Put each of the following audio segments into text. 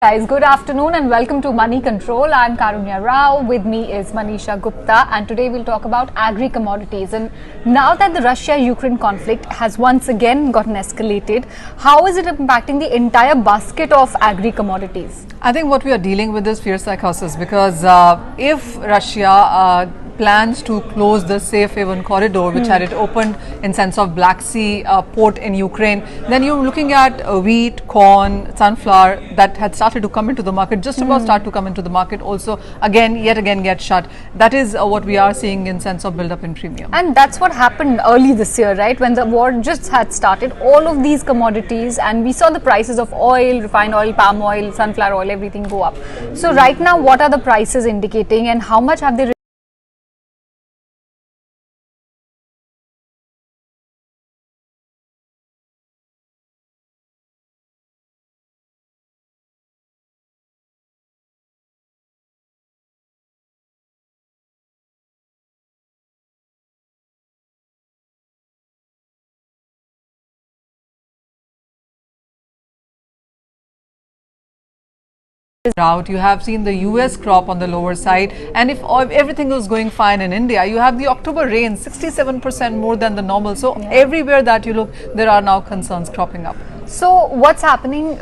Guys, good afternoon and welcome to Money Control. I'm Karunya Rao. With me is Manisha Gupta, and today we'll talk about agri commodities. And now that the Russia-Ukraine conflict has once again gotten escalated, how is it impacting the entire basket of agri commodities? I think what we are dealing with is fear psychosis, because if Russia plans to close the safe haven corridor, which had it opened in sense of Black Sea port in Ukraine, then you're looking at wheat, corn, sunflower that had started to come into the market, just about start to come into the market, also yet again get shut. That is what we are seeing in sense of build up in premium. And that's what happened early this year, right? When the war just had started, all of these commodities, and we saw the prices of oil, refined oil, palm oil, sunflower oil, everything go up. So right now, what are the prices indicating, and how much have they out? You have seen the US crop on the lower side, and if everything was going fine in India, you have the October rain 67% more than the normal. So everywhere that you look, there are now concerns cropping up. So what's happening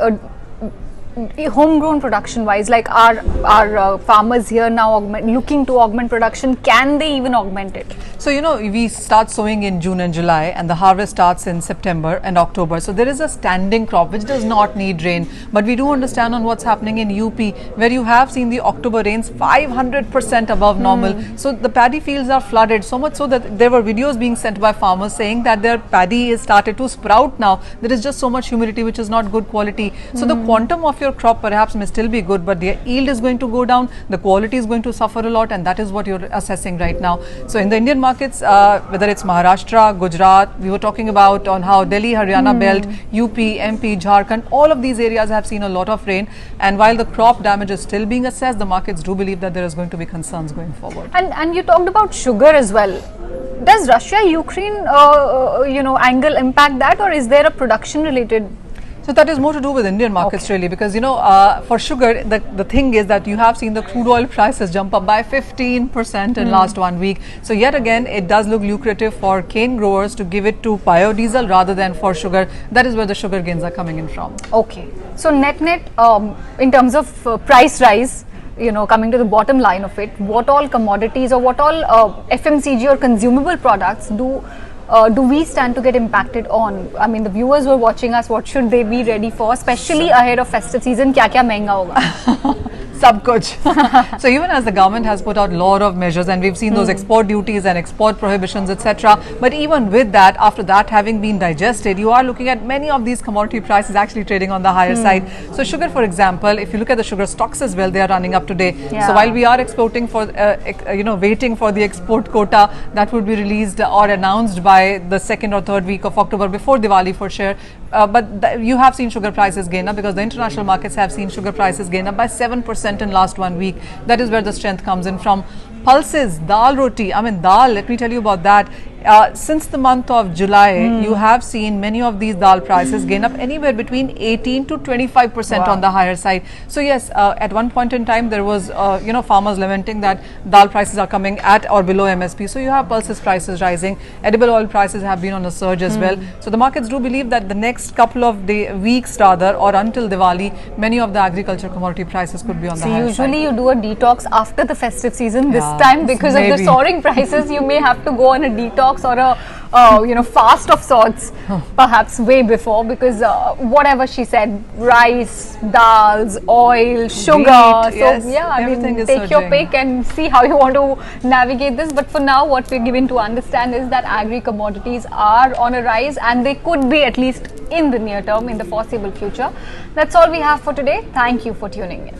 homegrown production wise, like our farmers here now looking to augment production? Can they even augment it? So we start sowing in June and July, and the harvest starts in September and October. So there is a standing crop which does not need rain, but we do understand on what's happening in UP, where you have seen the October rains 500% above normal. So the paddy fields are flooded, so much so that there were videos being sent by farmers saying that their paddy is started to sprout now. There is just so much humidity, which is not good quality. So the quantum of your crop perhaps may still be good, but the yield is going to go down, the quality is going to suffer a lot, and that is what you're assessing right now. So in the Indian markets, whether it's Maharashtra, Gujarat, we were talking about on how Delhi, Haryana belt, UP, MP, Jharkhand, all of these areas have seen a lot of rain, and while the crop damage is still being assessed, the markets do believe that there is going to be concerns going forward. And you talked about sugar as well. Does Russia-Ukraine angle impact that, or is there a production related? So that is more to do with Indian markets really, because for sugar, the thing is that you have seen the crude oil prices jump up by 15% in last 1 week. So yet again, it does look lucrative for cane growers to give it to biodiesel rather than for sugar. That is where the sugar gains are coming in from. Okay. So net in terms of price rise, coming to the bottom line of it, what all commodities or what all FMCG or consumable products do we stand to get impacted on? I mean, the viewers who are watching us, what should they be ready for, especially ahead of festive season? Kya महंगा होगा? Sab kuch. So even as the government has put out a lot of measures, and we've seen those export duties and export prohibitions, etc. But even with that, after that having been digested, you are looking at many of these commodity prices actually trading on the higher side. So sugar, for example, if you look at the sugar stocks as well, they are running up today. So while we are exporting for, waiting for the export quota that would be released or announced by the second or third week of October before Diwali for sure. But you have seen sugar prices gain up, because the international markets have seen sugar prices gain up by 7% in last 1 week. That is where the strength comes in from. Pulses, dal roti, dal, let me tell you about that. Since the month of July, you have seen many of these dal prices gain up anywhere between 18 to 25% on the higher side. So yes, at one point in time, there was, farmers lamenting that dal prices are coming at or below MSP. So you have pulses prices rising. Edible oil prices have been on a surge as well. So the markets do believe that the next couple of weeks rather, or until Diwali, many of the agriculture commodity prices could be on the higher side. Usually you do a detox after the festive season. This time, because of the soaring prices, you may have to go on a detox or a fast of sorts, perhaps way before, because whatever she said, rice, dals, oil, sugar, wheat, so everything is take your pick and see how you want to navigate this. But for now, what we're given to understand is that agri commodities are on a rise, and they could be, at least in the near term, in the foreseeable future. That's all we have for today. Thank you for tuning in.